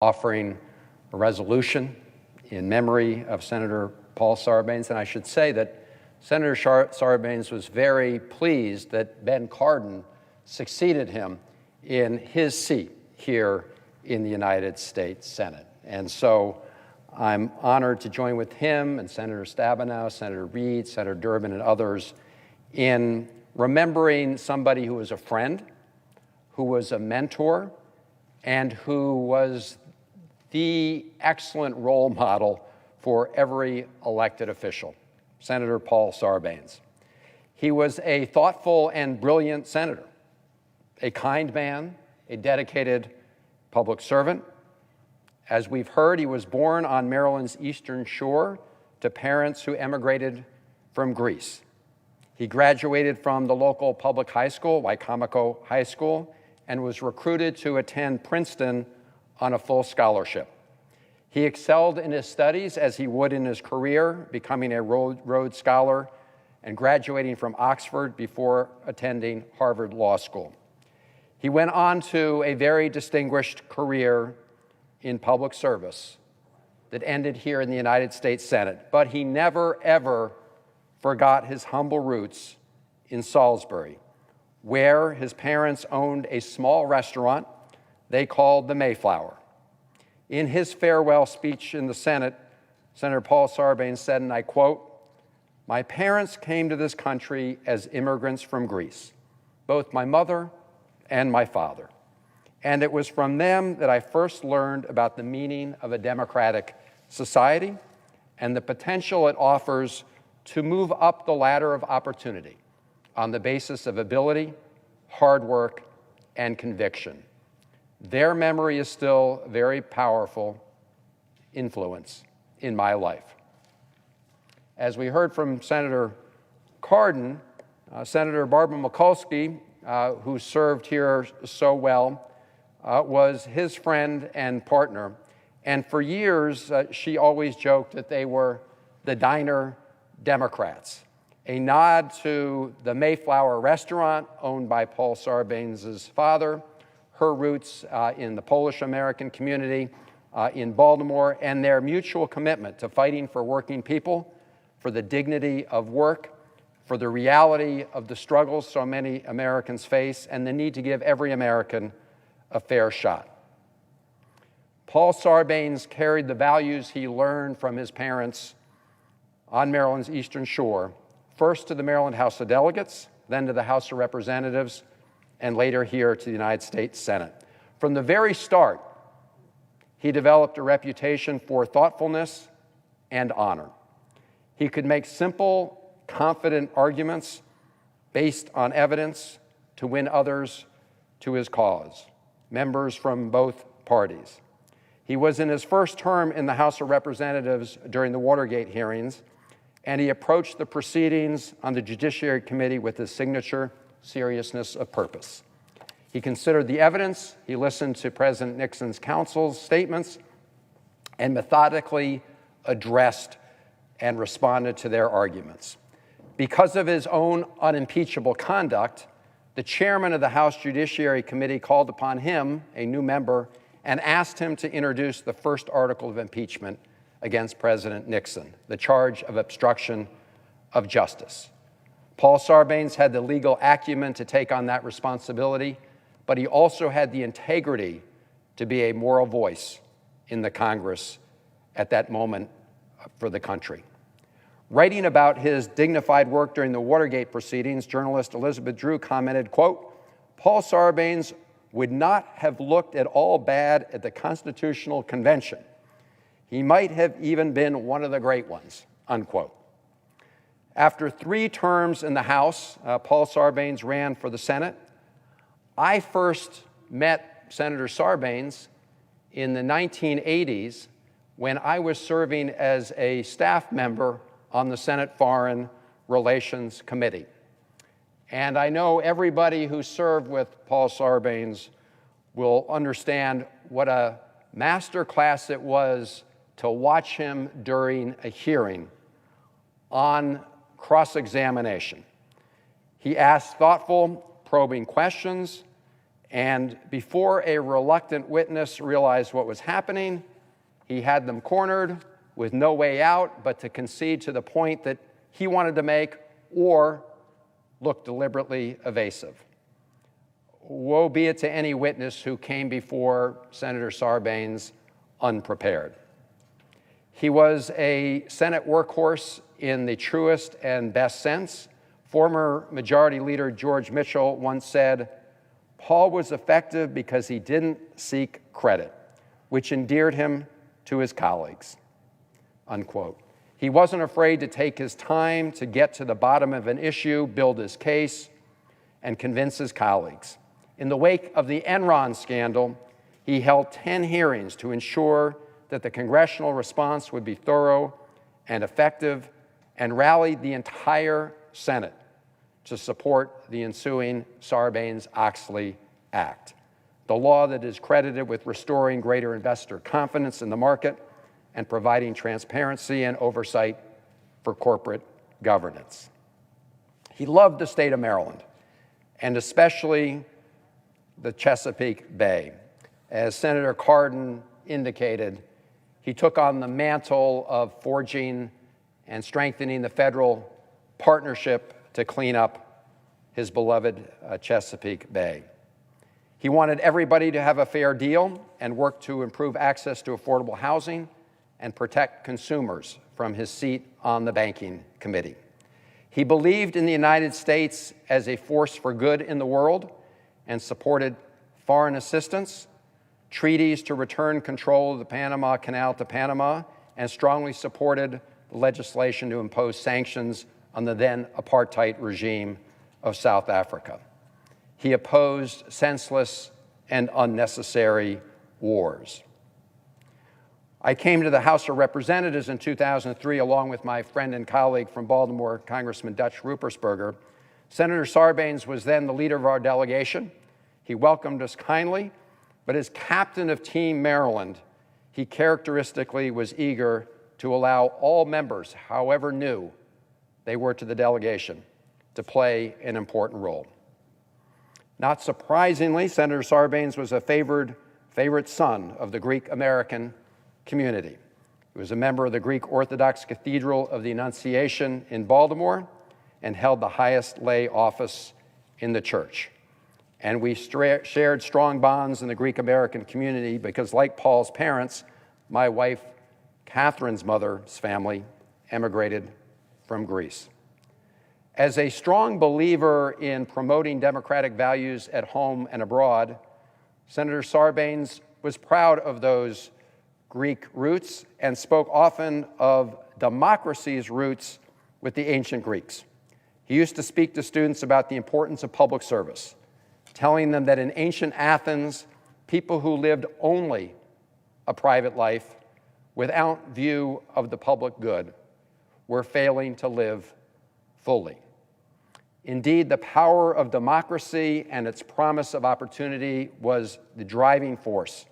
offering a resolution in memory of Senator Paul Sarbanes. And I should say that Senator Sarbanes was very pleased that Ben Cardin succeeded him in his seat here in the United States Senate. And so I'm honored to join with him and Senator Stabenow, Senator Reid, Senator Durbin, and others in remembering somebody who was a friend, who was a mentor, and who was the excellent role model for every elected official, Senator Paul Sarbanes. He was a thoughtful and brilliant senator, a kind man, a dedicated public servant. As we've heard, he was born on Maryland's Eastern Shore to parents who emigrated from Greece. He graduated from the local public high school, Wicomico High School, and was recruited to attend Princeton on a full scholarship. He excelled in his studies as he would in his career, becoming a Rhodes Scholar and graduating from Oxford before attending Harvard Law School. He went on to a very distinguished career in public service that ended here in the United States Senate, but he never, ever forgot his humble roots in Salisbury, where his parents owned a small restaurant they called the Mayflower. In his farewell speech in the Senate, Senator Paul Sarbanes said, and I quote, "My parents came to this country as immigrants from Greece, both my mother and my father. And it was from them that I first learned about the meaning of a democratic society and the potential it offers to move up the ladder of opportunity on the basis of ability, hard work, and conviction. Their memory is still a very powerful influence in my life." As we heard from Senator Cardin, Senator Barbara Mikulski, who served here so well, was his friend and partner. And for years, she always joked that they were the diner Democrats, a nod to the Mayflower restaurant owned by Paul Sarbanes' father, her roots in the Polish-American community in Baltimore, and their mutual commitment to fighting for working people, for the dignity of work, for the reality of the struggles so many Americans face, and the need to give every American a fair shot. Paul Sarbanes carried the values he learned from his parents on Maryland's Eastern Shore, first to the Maryland House of Delegates, then to the House of Representatives, and later here to the United States Senate. From the very start, he developed a reputation for thoughtfulness and honor. He could make simple, confident arguments based on evidence to win others to his cause, members from both parties. He was in his first term in the House of Representatives during the Watergate hearings, and he approached the proceedings on the Judiciary Committee with his signature seriousness of purpose. He considered the evidence, he listened to President Nixon's counsel's statements, and methodically addressed and responded to their arguments. Because of his own unimpeachable conduct, the chairman of the House Judiciary Committee called upon him, a new member, and asked him to introduce the first article of impeachment against President Nixon, the charge of obstruction of justice. Paul Sarbanes had the legal acumen to take on that responsibility, but he also had the integrity to be a moral voice in the Congress at that moment for the country. Writing about his dignified work during the Watergate proceedings, journalist Elizabeth Drew commented, quote, "Paul Sarbanes would not have looked at all bad at the Constitutional Convention. He might have even been one of the great ones," unquote. After 3 terms in the House, Paul Sarbanes ran for the Senate. I first met Senator Sarbanes in the 1980s when I was serving as a staff member on the Senate Foreign Relations Committee. And I know everybody who served with Paul Sarbanes will understand what a master class it was to watch him during a hearing on cross-examination. He asked thoughtful, probing questions, And before a reluctant witness realized what was happening, he had them cornered with no way out but to concede to the point that he wanted to make or look deliberately evasive. Woe be it to any witness who came before Senator Sarbanes unprepared. He was a Senate workhorse in the truest and best sense. Former Majority Leader George Mitchell once said, "Paul was effective because he didn't seek credit, which endeared him to his colleagues," unquote. He wasn't afraid to take his time to get to the bottom of an issue, build his case, and convince his colleagues. In the wake of the Enron scandal, he held 10 hearings to ensure that the congressional response would be thorough and effective, and rallied the entire Senate to support the ensuing Sarbanes-Oxley Act, the law that is credited with restoring greater investor confidence in the market and providing transparency and oversight for corporate governance. He loved the state of Maryland, and especially the Chesapeake Bay. As Senator Cardin indicated, he took on the mantle of forging and strengthening the federal partnership to clean up his beloved Chesapeake Bay. He wanted everybody to have a fair deal and worked to improve access to affordable housing and protect consumers from his seat on the Banking Committee. He believed in the United States as a force for good in the world and supported foreign assistance, treaties to return control of the Panama Canal to Panama, and strongly supported the legislation to impose sanctions on the then apartheid regime of South Africa. He opposed senseless and unnecessary wars. I came to the House of Representatives in 2003 along with my friend and colleague from Baltimore, Congressman Dutch Ruppersberger. Senator Sarbanes was then the leader of our delegation. He welcomed us kindly, but as captain of Team Maryland, he characteristically was eager to allow all members, however new they were to the delegation, to play an important role. Not surprisingly, Senator Sarbanes was a favorite son of the Greek-American community. He was a member of the Greek Orthodox Cathedral of the Annunciation in Baltimore and held the highest lay office in the church. And we shared strong bonds in the Greek-American community because, like Paul's parents, my wife Catherine's mother's family emigrated from Greece. As a strong believer in promoting democratic values at home and abroad, Senator Sarbanes was proud of those Greek roots and spoke often of democracy's roots with the ancient Greeks. He used to speak to students about the importance of public service, telling them that in ancient Athens, people who lived only a private life without view of the public good were failing to live fully. Indeed, the power of democracy and its promise of opportunity was the driving force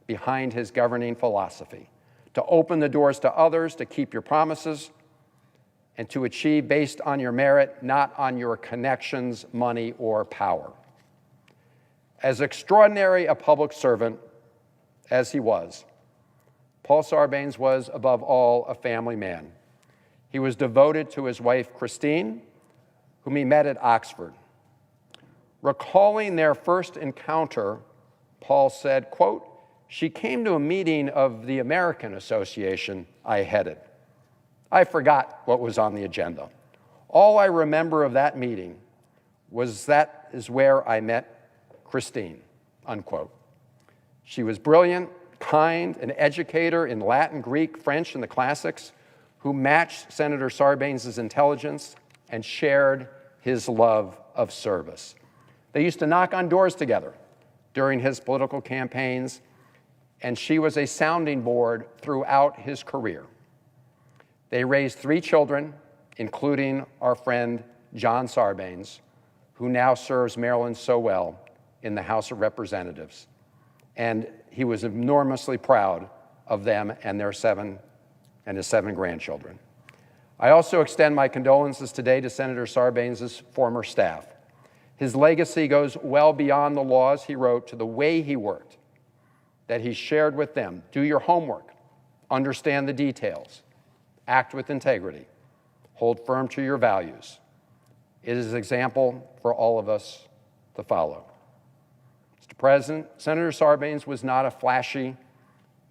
behind his governing philosophy: to open the doors to others, to keep your promises, and to achieve based on your merit, not on your connections, money, or power. As extraordinary a public servant as he was, Paul Sarbanes was, above all, a family man. He was devoted to his wife, Christine, whom he met at Oxford. Recalling their first encounter, Paul said, quote, "She came to a meeting of the American Association I headed. I forgot what was on the agenda. All I remember of that meeting was that is where I met Christine," unquote. She was brilliant, kind, an educator in Latin, Greek, French, and the classics, who matched Senator Sarbanes' intelligence and shared his love of service. They used to knock on doors together during his political campaigns, and she was a sounding board throughout his career. They raised 3 children, including our friend John Sarbanes, who now serves Maryland so well in the House of Representatives. And he was enormously proud of them and his 7 grandchildren. I also extend my condolences today to Senator Sarbanes' former staff. His legacy goes well beyond the laws he wrote to the way he worked, that he shared with them. Do your homework, understand the details, act with integrity, hold firm to your values. It is an example for all of us to follow. Mr. President, Senator Sarbanes was not a flashy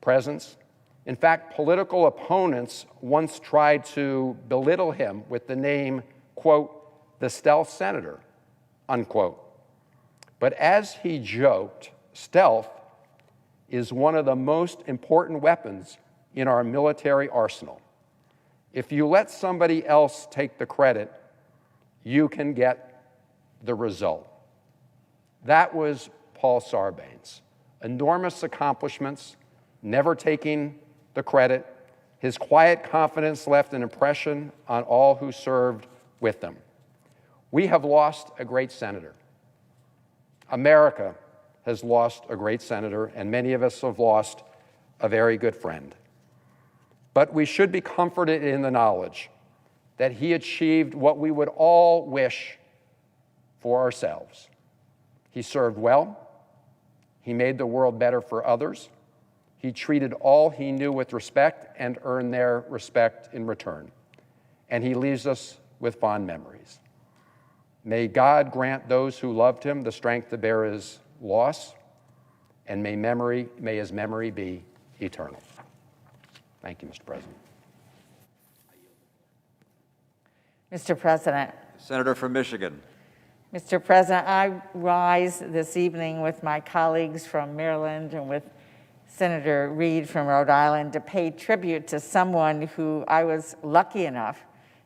presence. In fact, political opponents once tried to belittle him with the name, quote, the stealth senator, unquote. But as he joked, stealth is one of the most important weapons in our military arsenal. If you let somebody else take the credit, you can get the result. That was Paul Sarbanes. Enormous accomplishments, never taking the credit. His quiet confidence left an impression on all who served with him. We have lost a great senator. America has lost a great senator, and many of us have lost a very good friend. But we should be comforted in the knowledge that he achieved what we would all wish for ourselves. He served well. He made the world better for others. He treated all he knew with respect and earned their respect in return. And he leaves us with fond memories. May God grant those who loved him the strength to bear his loss, and may his memory be eternal. Thank you, Mr. President. Mr. President. Senator from Michigan. Mr. President, I rise this evening with my colleagues from Maryland and with Senator Reid from Rhode Island to pay tribute to someone who I was lucky enough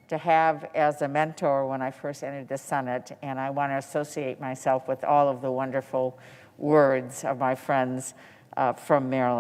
to have as a mentor when I first entered the Senate, and I want to associate myself with all of the wonderful words of my friends from Maryland.